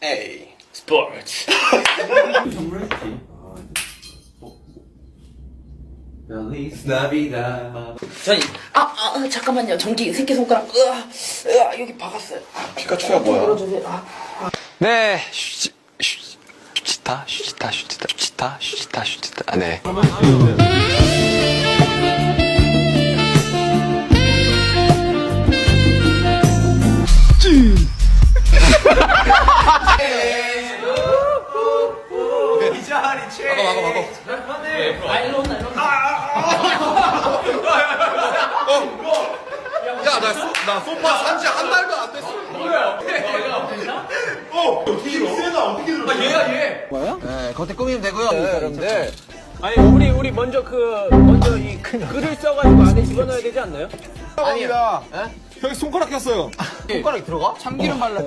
A 스포츠. Feliz Navidad. 전 잠깐만요. 전기 새끼손가락 여기 박았어요. 피카츄야 뭐야? 열어주세요. 네, 슈치타. 네. 야, 나 소파 산지 한 달도 안 됐어. 겉에 꾸미면 되고요. 여러분들. 아니 우리 먼저 이 글을 써가지고 안에 집어넣어야 되지 않나요? 아니다. 형이 손가락 꼈어요. 손가락이 들어가? 참기름 발라.